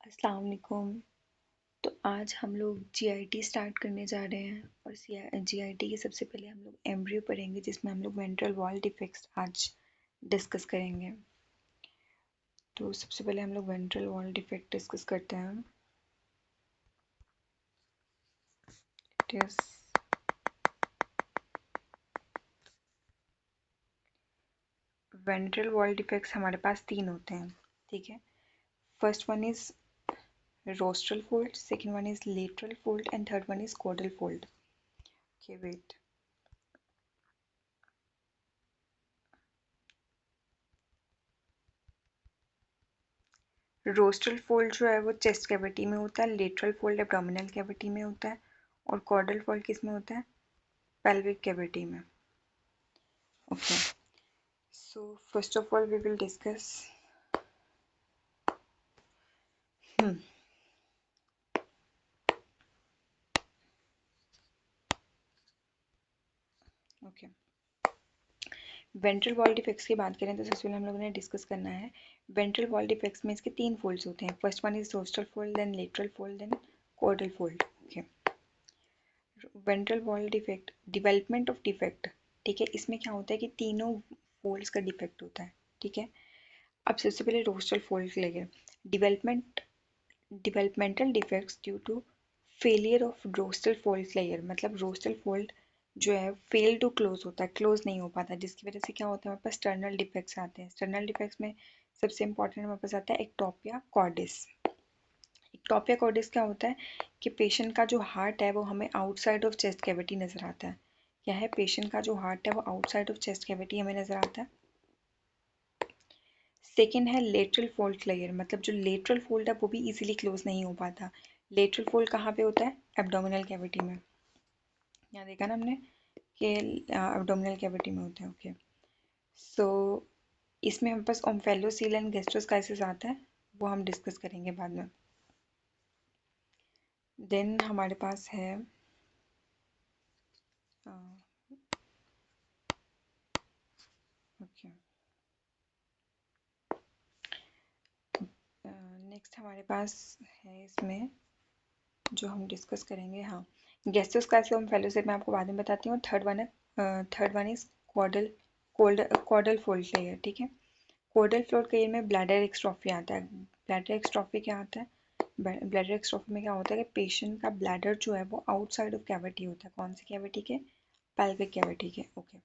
अस्सलाम वालेकुम। तो आज हम लोग जीआईटी स्टार्ट करने जा रहे हैं और जीआईटी के सबसे पहले हम लोग एम्ब्रियो पढ़ेंगे जिसमें हम लोग वेंट्रल वॉल डिफेक्ट्स आज डिस्कस करेंगे। तो सबसे पहले हम लोग वेंट्रल वॉल डिफेक्ट डिस्कस करते हैं। It is ventral wall defects हमारे पास तीन होते हैं, ठीक है। First one is rostral fold, second one is lateral fold and third one is caudal fold. Okay wait, rostral fold जो है वो चेस्ट कैविटी में होता है, लेटरल फोल्ड एब्डोमिनल कैविटी में होता है और कॉर्डल फोल्ड किस में होता है? pelvic cavity में। Okay, so first of all we will discuss hmm, okay, ventral wall defects की बात करें तो सबसे पहले हम लोगों ने डिस्कस करना है वेंट्रल वॉल डिफेक्ट्स में इसके तीन फोल्ड्स होते हैं। First one is rostral fold, then lateral fold, then caudal fold. Okay, ventral wall defect, development of defect, ठीक है। इसमें क्या होता है कि तीनों फोल्ड्स का डिफेक्ट होता है, ठीक है। अब सबसे पहले रोस्ट्रल फोल्ड लेंगे। Development developmental defects due to failure of rostral fold layer, मतलब रोस्टल फोल्ड जो है फेल टू क्लोज होता है, क्लोज नहीं हो पाता, जिसकी वजह से क्या होता है हमारे पास स्टर्नल डिफेक्ट्स आते हैं। स्टर्नल डिफेक्ट्स में सबसे इंपॉर्टेंट हमारे पास आता है एक्टोपिया कॉर्डिस। एक्टोपिया कॉर्डिस क्या होता है कि पेशेंट का जो हार्ट है वो हमें आउटसाइड ऑफ चेस्ट कैविटी नजर आता है। क्या है? पेशेंट का जो हार्ट है वो आउटसाइड ऑफ चेस्ट कैविटी हमें नजर आता है। सेकेंड है लेटरल फोल्ड लेयर, मतलब जो लेटरल फोल्ड है वो भी इजीली क्लोज नहीं हो पाता। लेटरल फोल्ड कहाँ पे होता है? एब्डोमिनल कैविटी में। यहाँ देखा ना हमने कि एब्डोमिनल कैविटी में होता है। ओके, सो इसमें हमारे पास ओम्फेलोसील एंड गैस्ट्रोस्काइसिस आता है, वो हम डिस्कस करेंगे बाद में। देन हमारे पास है ओके, नेक्स्ट हमारे पास है इसमें जो हम डिस्कस करेंगे, हाँ, गैस्ट्रोस्काइसिस और फेलोसिस मैं आपको बाद में बताती हूँ। Third one is caudal caudal fold layer, ठीक है। कॉर्डल फ्लोर लेयर में ब्लैडर एक्स्ट्रॉफी आता है। ब्लैडर एक्स्ट्रॉफी क्या आता है? ब्लैडर एक्स्ट्रॉफी में क्या होता है कि पेशेंट का ब्लैडर जो है वो आउटसाइड ऑफ कैविटी होता है। कौन सी कैविटी के? पेल्विक कैविटी के। ओके,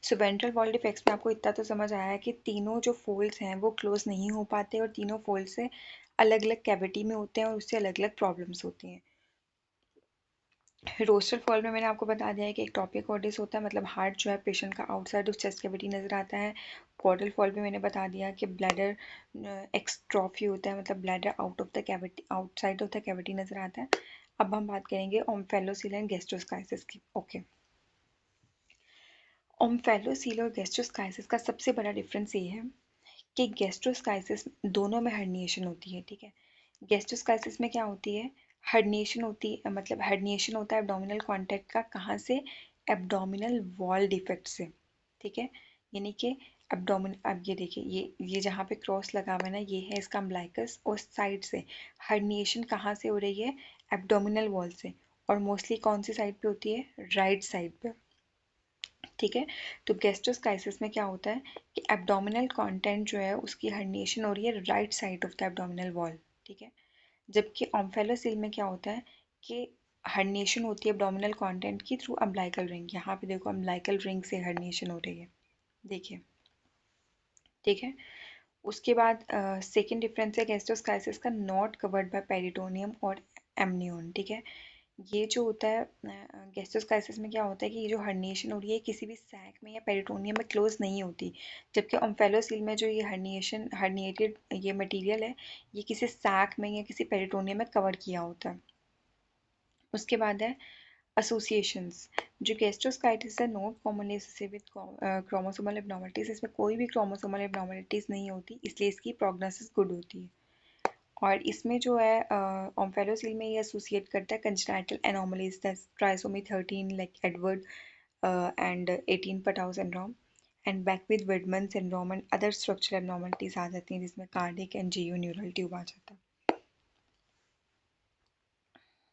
सो वेंट्रल वॉल डिफेक्ट्स में आपको इतना तो समझ आया है कि तीनों जो फोल्ड्स हैं वो क्लोज नहीं हो पाते और तीनों फोल्ड से अलग अलग कैविटी में होते हैं और उससे अलग अलग प्रॉब्लम्स होती हैं। रोस्टल फॉल में मैंने आपको बता दिया है कि एक टॉपिक कॉर्डिस होता है, मतलब हार्ट जो है पेशेंट का आउटसाइड ऑफ चेस्ट कैविटी नजर आता है। कॉर्डल फॉल में मैंने बता दिया कि ब्लैडर एक्सट्रॉफी होता है, मतलब bladder out of the cavity, outside of the cavity नजर आता है। अब हम बात करेंगे ओम्फेलोसील एंड गैस्ट्रोस्काइसिस की। ओके, ओम्फेलोसील और गैस्ट्रोस्काइसिस का सबसे बड़ा डिफरेंस ये है कि गैस्ट्रोस्काइसिस दोनों में हर्निएशन होती है, ठीक है। गैस्ट्रोस्काइसिस में क्या होती है? हर्निएशन होती है, मतलब हर्निएशन होता है एब्डोमिनल कॉन्टैक्ट का। कहाँ से? एब्डोमिनल वॉल डिफेक्ट से, ठीक है। यानी कि एब्डोमिन, अब ये देखिए, ये जहाँ पे क्रॉस लगा हुआ है ना, ये है इसका अम्बलाइकस और साइड से हर्निएशन कहाँ से हो रही है? एब्डोमिनल वॉल से। और मोस्टली कौन सी साइड पे होती है? राइट साइड पे, ठीक है। तो गैस्ट्रोस्काइसिस में क्या होता है कि एब्डोमिनल कंटेंट जो है उसकी हर्निएशन हो रही है right side of the abdominal wall, ठीक है। जबकि ओम्फेलोसील में क्या होता है कि हर्निएशन होती है एब्डोमिनल कंटेंट की थ्रू अम्बलाइकल रिंग। यहाँ पे देखो अम्बलाइकल रिंग से हर्निएशन हो रही है, देखिए, ठीक है। उसके बाद सेकेंड डिफरेंस है गैस्ट्रोस्काइसिस का, नॉट कवर्ड बाय पेरिटोनियम और एमनियोन, ठीक है। ये जो होता है गैस्ट्रोस्काइसिस में क्या होता है कि ये जो हर्निएशन हो रही है किसी भी सैक में या पेरिटोनियम में क्लोज नहीं होती। जबकि ओम्फेलोसील में जो ये हर्निएटेड ये मटेरियल है ये किसी सैक में या किसी पेरिटोनियम में कवर किया होता है। उसके बाद है एसोसिएशंस। जो गैस्ट्रोस्काइटिस है not commonly associated with chromosomal abnormalities, इसमें कोई भी क्रोमोसोमल एब्नॉर्मलिटीज नहीं होती, इसलिए इसकी प्रोग्नोसिस गुड होती है। और इसमें जो है ओम्फेलोसील में ये एसोसिएट करता है congenital anomalies, trisomy 13 like Edward and 18 Patau syndrome, and Beckwith Wiedemann syndrome and other structural abnormalities आ जाती हैं जिसमें cardiac and GU neural tube आ जाता है।